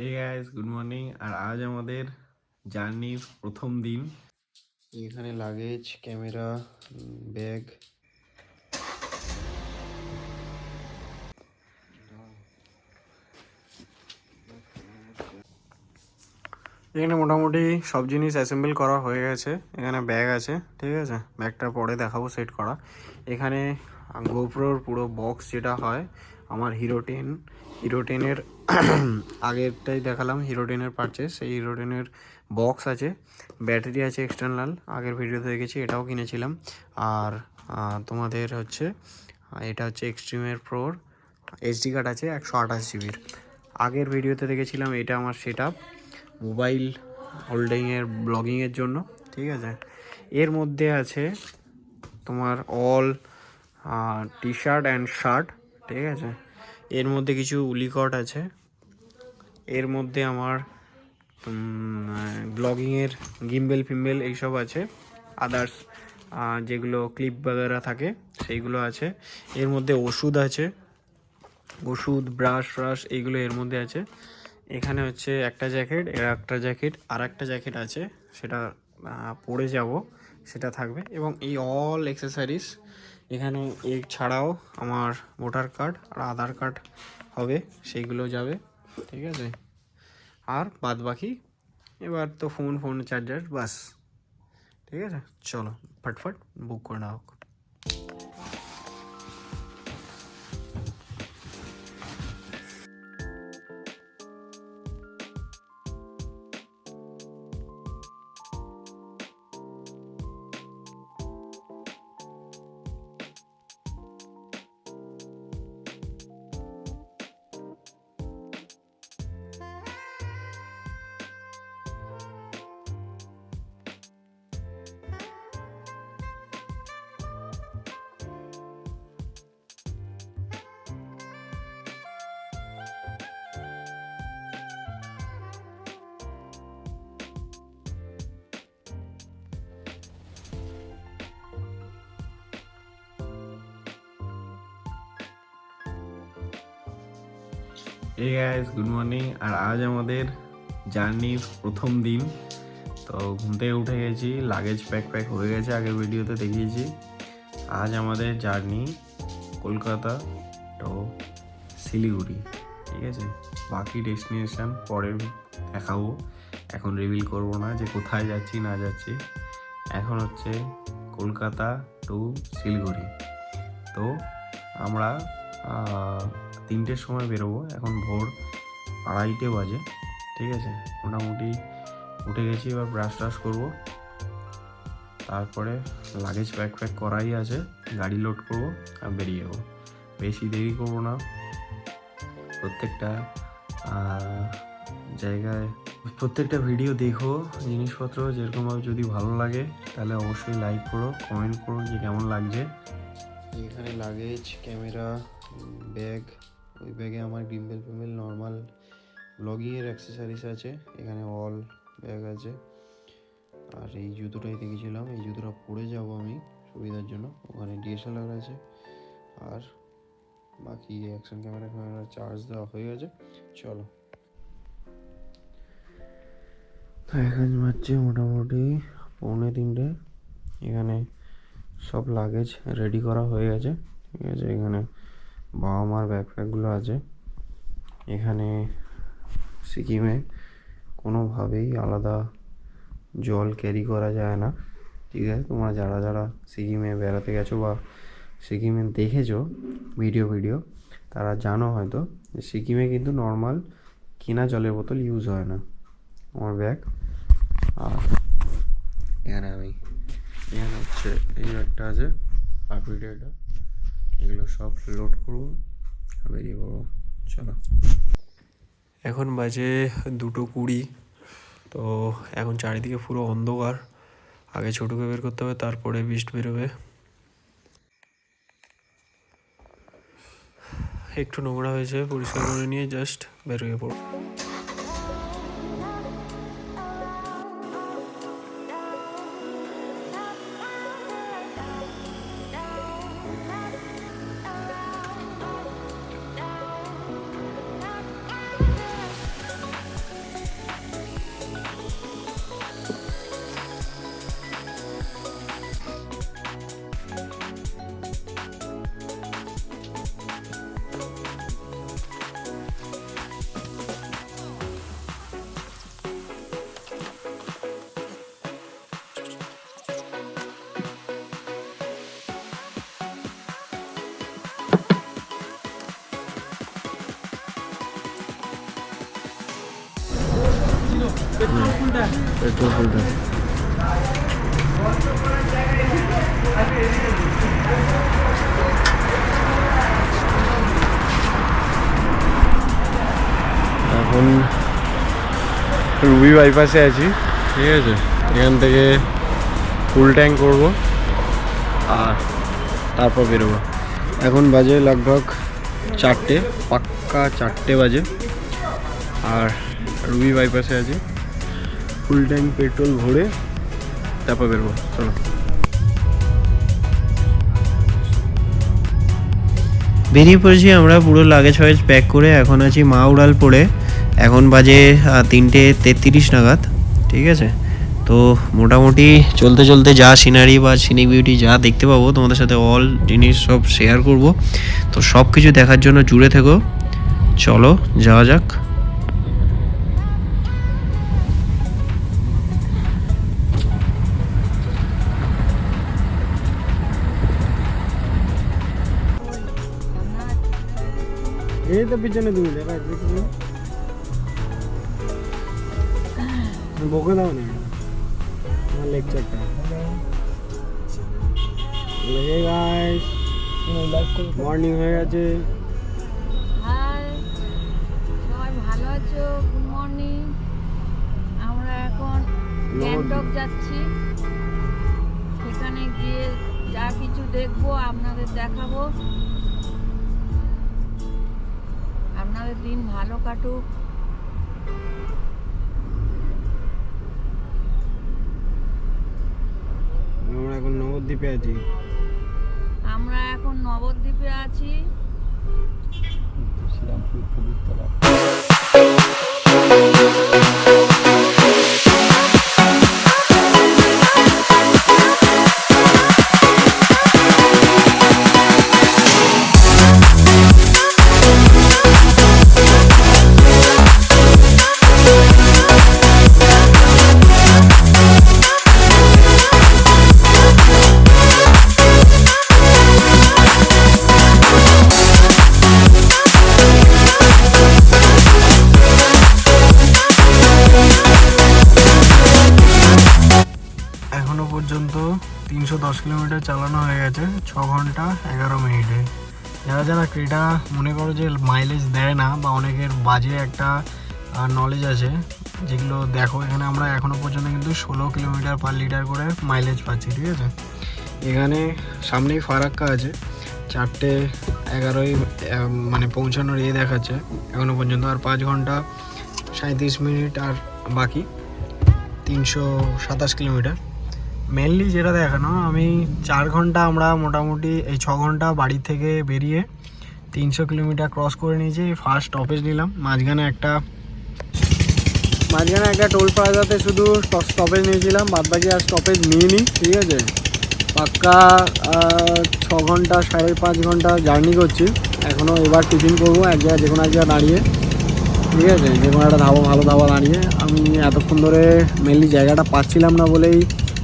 এই guys good morning. আর আজ আমাদের জার্নির প্রথম দিন। এখানে লাগেজ, ক্যামেরা, ব্যাগ। এখানে মোটামুটি সব জিনিস অ্যাসেম্বল করা হয়ে গেছে। এখানে ব্যাগ আছে, ঠিক আছে, ব্যাগটা পরে দেখাবো সেট করা। এখানে গোপ্রোর পুরো বক্স যেটা হয়, আমার হিরো 10-এর আগেরটাই দেখালাম, হিরো 10-এর পারচেস। এই হিরো 10-এর বক্স আছে, ব্যাটারি আছে এক্সটার্নাল, আগের ভিডিওতে দেখেছি, এটাও কিনেছিলাম। আর তোমাদের হচ্ছে এটা হচ্ছে এক্সট্রিমের প্রোর এইচডি কার্ড আছে 128 জিবির। আগের ভিডিওতে দেখেছিলাম এটা আমার সেট আপ মোবাইল হোল্ডিংয়ের ব্লগিংয়ের জন্য, ঠিক আছে। এর মধ্যে আছে তোমার all T shirt and shirt, ঠিক আছে। এর মধ্যে কিছু উলিকট আছে। এর মধ্যে আমার ব্লগিংয়ের গিম্বেল ফিম্বেল এইসব আছে। আদার্স যেগুলো ক্লিপ বাগেরা থাকে সেইগুলো আছে। এর মধ্যে ওষুধ আছে, ওষুধ, ব্রাশ এইগুলো এর মধ্যে আছে। এখানে হচ্ছে একটা জ্যাকেট, একটা জ্যাকেট, আর একটা জ্যাকেট আছে, সেটা পরে যাব, সেটা থাকবে। এবং এই অল অ্যাক্সেসরিজ এখানে ছাড়াও আমার ভোটার কার্ড আর আধার কার্ড হবে, সেইগুলো যাবে, ঠিক আছে। আর বাদ বাকি এবার তো ফোন চার্জার, বাস, ঠিক আছে। চলো ফটফট বুক করে নেওয়া হোক। এই গাইস গুড মর্নিং। আর আজ আমাদের জার্নির প্রথম দিন। তো ঘুম থেকে উঠে গেছি, লাগেজ প্যাক হয়ে গেছে, আগের ভিডিওতে দেখিয়েছি। আজ আমাদের জার্নি কলকাতা তো শিলিগুড়ি, ঠিক আছে। বাকি ডেস্টিনেশন পরে দেখাবো, এখন রিভিল করব না যে কোথায় যাচ্ছি না যাচ্ছি। এখন হচ্ছে কলকাতা টু শিলিগুড়ি। তো আমরা 3টের সময় বেরোবো, এখন ভোর 2:30 বাজে, ঠিক আছে। মোটামুটি উঠে গেছি, এবার ব্রাশ করবো, তারপরে লাগেজ প্যাক করাই আছে, গাড়ি লোড করবো আর বেরিয়ে যাবো। বেশি দেরি করবো না। প্রত্যেকটা জায়গায় প্রত্যেকটা ভিডিও দেখো, জিনিসপত্র যেরকমভাবে যদি ভালো লাগে তাহলে অবশ্যই লাইক করো, কমেন্ট করো যে কেমন লাগছে। এখানে লাগেজ, ক্যামেরা, ব্যাগ, ওই ব্যাগে আমার গিম্বেল ফিম্বেল নর্মাল ব্লগিংয়ের অ্যাক্সেসরিজ আছে। এখানে অল ব্যাগ আছে। আর এই জুতোটাই দেখেছিলাম, এই জুতোটা পরে যাব আমি সুবিধার জন্য। ওখানে ডিএসএলআর আছে, আর বাকি অ্যাকশন ক্যামেরা চার্জ দেওয়া হয়ে গেছে। চলো, এখন বাজছে মোটামুটি 2:45। এখানে সব লাগেজ রেডি করা হয়ে গেছে, ঠিক আছে। এখানে বাবা মার ব্যাকপ্যাকগুলো আছে। এখানে সিকিমে কোনোভাবেই আলাদা জল ক্যারি করা যায় না, ঠিক আছে। তোমরা যারা সিকিমে বেড়াতে গেছো বা সিকিমে দেখেছো ভিডিও তারা জানো হয়তো যে সিকিমে কিন্তু নর্মাল কেনা জলের বোতল ইউজ হয় না। আমার ব্যাগ, আর এখানে হচ্ছে এই ব্যাগটা আছে, এটা, এগুলো সব লোড করবো, বেরিয়ে পড়বো। চলো, এখন বাজে 2:20। তো এখন চারিদিকে পুরো অন্ধকার। আগে ছোটকে বের করতে হবে, তারপরে বিস্ট বেরোবে। একটু নোংরা হয়েছে, পরিষ্কার করে নিয়ে জাস্ট বেরিয়ে পড়ব। পেট্রোল ফুলটা এখন রুবি বাইপাসে আছি, ঠিক আছে। এখান থেকে ফুল ট্যাঙ্ক করব আর তারপর বেরোবো। এখন বাজে লগভগ 4টে, পাক্কা 4টে বাজে। আর রুবি বাইপাসে আছি, ফুল ট্যাঙ্ক পেট্রোল ভরে তারপর বেরোবো। চলো, বেরিয়ে পড়েছি আমরা পুরো লাগেজ ফাগেজ প্যাক করে। এখন আছি মা উড়ালপুরে, এখন বাজে 3:33 নাগাদ, ঠিক আছে। তো মোটামুটি চলতে চলতে যা সিনারি বা সিনিক বিউটি যা দেখতে পাবো তোমাদের সাথে অল জিনিস সব শেয়ার করব। তো সব কিছু দেখার জন্য জুড়ে থেকো, চলো যাওয়া যাক। এই তো পিছনে তুমি দেখা বকে দাও না আমার লেকচারটা। হে গাইস, মর্নিং হয়ে গেছে। হাই, সবাই ভালো আছো? Good morning. আমরা এখন গ্যাংটক যাচ্ছি, সেখানে গিয়ে যা কিছু দেখবো আপনাদের দেখাবো। আপনাদের দিন ভালো কাটুক। আমরা এখন নবদ্বীপে আছি। আমরা এখন নবদ্বীপে আছি। শ্রীরামপুর কবিরতলা। এখনো পর্যন্ত 310 কিলোমিটার চালানো হয়ে গেছে 6 ঘন্টা 11 মিনিটে। যারা যারা ক্রেটা মনে করো যে মাইলেজ দেয় না বা অনেকের বাজে একটা নলেজ আছে, যেগুলো দেখো এখানে আমরা এখনো পর্যন্ত কিন্তু 16 কিলোমিটার পার লিটার করে মাইলেজ পাচ্ছি, ঠিক আছে। এখানে সামনেই ফারাক্কা আছে, 4:11 মানে পৌঁছানোর দেখাচ্ছে এখনো পর্যন্ত। আর 5 ঘন্টা 37 মিনিট আর বাকি 327 কিলোমিটার। মেনলি যেটা দেখানো, আমি 4 ঘন্টা আমরা মোটামুটি এই 6 ঘন্টা বাড়ি থেকে বেরিয়ে 300 কিলোমিটার ক্রস করে নিয়েছি। ফার্স্ট স্টপেজ নিলাম মাঝখানে একটা টোল প্লাজাতে শুধু স্টপেজ নিয়েছিলাম, বাদবাকি আর স্টপেজ নিইনি, ঠিক আছে। পাক্কা 6 ঘন্টা 5.5 ঘন্টা জার্নি করছি এখনও। এবার টিফিন করবো এক জায়গায়, যে কোনো এক জায়গায় দাঁড়িয়ে, ঠিক আছে, যে কোনো একটা ধাবা, ভালো ধাবা দাঁড়িয়ে। আমি এতক্ষণ ধরে মেনলি জায়গাটা পাচ্ছিলাম না বলেই,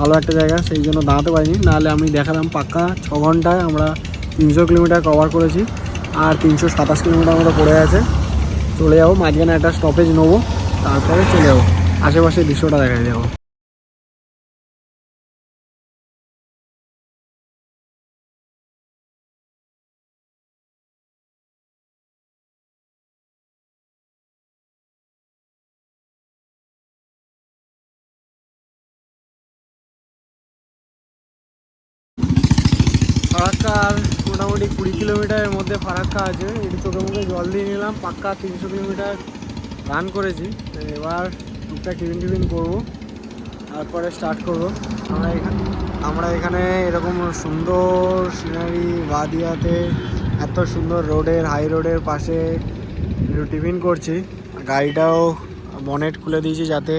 ভালো একটা জায়গা সেই জন্য দাঁড়াতে পারিনি, নাহলে আমি দেখালাম পাক্কা 6 ঘন্টায় আমরা 300 কিলোমিটার কভার করেছি। আর 327 কিলোমিটার মতো পড়ে আছে। চলে যাবো, মাঝখানে একটা স্টপেজ নেবো, তারপরে চলে যাবো, আশেপাশের দৃশ্যটা দেখা যাবো। ফারাক্কা আর মোটামুটি 20 কিলোমিটারের মধ্যে ফারাক্কা আছে। একটু চোখে মুখে জল দিয়ে নিলাম, পাক্কা 300 কিলোমিটার রান করেছি। তো এবার টুকটাক টিফিন করবো, তারপরে স্টার্ট করবো। আমরা এখানে এরকম সুন্দর সিনারি বাদিয়াতে এত সুন্দর রোডের, হাই রোডের পাশে একটু টিফিন করছি। গাড়িটাও বনেট খুলে দিয়েছি যাতে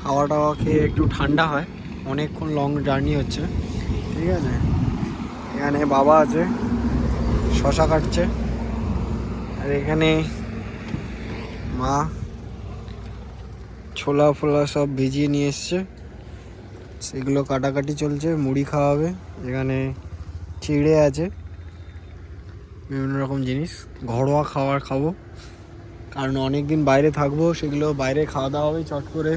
হাওয়া টাওয়া খেয়ে একটু ঠান্ডা হয়, অনেকক্ষণ লং জার্নি হচ্ছে, ঠিক আছে। এখানে বাবা আছে, শশা কাটছে। আর এখানে মা ছোলা ফোলা সব ভিজিয়ে নিয়ে এসছে, সেগুলো কাটাকাটি চলছে। মুড়ি খাওয়াবে, এখানে চিড়ে আছে, বিভিন্ন রকম জিনিস, ঘরোয়া খাবার খাবো। কারণ অনেক দিন বাইরে থাকবো, সেগুলো বাইরে খাওয়া দাওয়া হবে চট করে,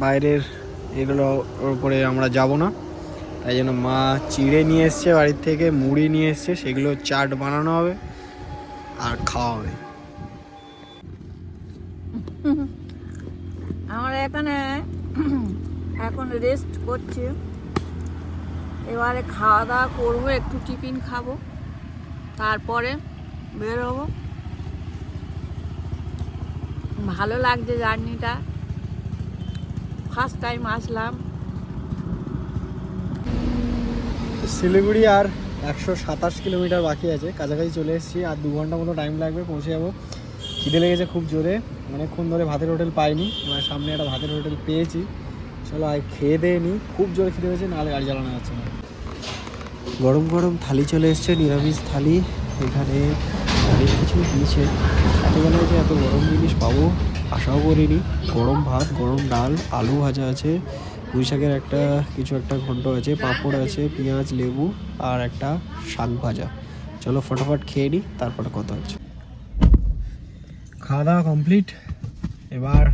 বাইরের এগুলোর উপরে আমরা যাব না। তাই জন্য মা চিড়ে নিয়ে এসছে বাড়ির থেকে, মুড়ি নিয়ে এসছে, সেগুলো চাট বানানো হবে আর খাওয়া হবে। আমরা এখানে এখন রেস্ট করছি, এবারে খাওয়া দাওয়া করবো, একটু টিফিন খাবো, তারপরে বের হবো। ভালো লাগছে জার্নিটা, ফার্স্ট টাইম আসলাম। শিলিগুড়ি আর 127 কিলোমিটার বাকি আছে, কাছাকাছি চলে এসেছি। আর 2 ঘন্টা মতো টাইম লাগবে, পৌঁছে যাবো। খিদে লেগেছে খুব জোরে, অনেকক্ষণ ধরে ভাতের হোটেল পাইনি, এবার সামনে একটা ভাতের হোটেল পেয়েছি। চলো আগে খেয়ে দিয়ে নিই, খুব জোরে খিদে হয়েছে, নাহলে গাড়ি চালানো যাচ্ছে না। গরম গরম থালি চলে এসছে, নিরামিষ থালি। এখানে অনেক কিছু দিয়েছে, এতবেলায় যে এত গরম জিনিস পাবো আশাও করিনি। গরম ভাত, গরম ডাল, আলু ভাজা আছে, পুঁই শাকের একটা কিছু একটা ঘন্ট আছে, পাঁপড় আছে, পেঁয়াজ, লেবু আর একটা শাক ভাজা। চলো ফটাফট খেয়ে নিই, তারপরে কথা হচ্ছে। খাওয়া দাওয়া কমপ্লিট, এবার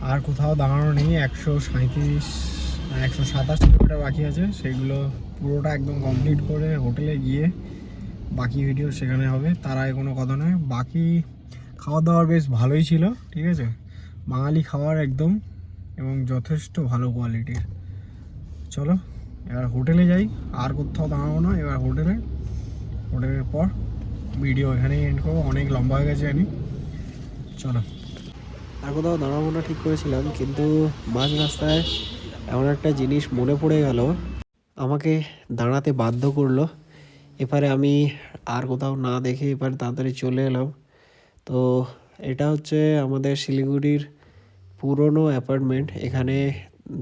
আর কোথাও দাঁড়ানো নেই। 127 কিলোমিটার বাকি আছে, সেগুলো পুরোটা একদম কমপ্লিট করে হোটেলে গিয়ে বাকি ভিডিও সেখানে হবে। তার আগে কোনো কথা নয়, বাকি খাওয়া দাওয়ার বেশ ভালোই ছিল, ঠিক আছে, বাঙালি খাবার একদম, এবং যথেষ্ট ভালো কোয়ালিটির। চলো এবার হোটেলে যাই, আর কোথাও দাঁড়াবো না, এবার হোটেলের পর ভিডিও এখানেই এন্ড করবো, অনেক লম্বা হয়ে গেছে জানি। চলো, আর কোথাও দাঁড়াবো না ঠিক করেছিলাম, কিন্তু মাঝ রাস্তায় এমন একটা জিনিস মনে পড়ে গেল, আমাকে দাঁড়াতে বাধ্য করলো। এবারে আমি আর কোথাও না দেখে এবার তাড়াতাড়ি চলে এলাম। তো এটা হচ্ছে আমাদের শিলিগুড়ির পুরনো অ্যাপার্টমেন্ট। এখানে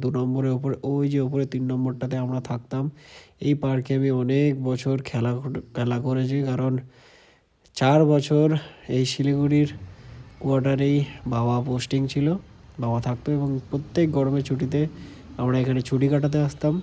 2 নম্বরের ওপরে, ওই যে ওপরে 3 নম্বরটাতে আমরা থাকতাম। এই পার্কে আমি অনেক বছর খেলা করেছি, কারণ 4 বছর এই শিলিগুড়ির কোয়ার্টারেই বাবা পোস্টিং ছিল, বাবা থাকতো, এবং প্রত্যেক গরমের ছুটিতে আমরা এখানে ছুটি কাটাতে আসতাম।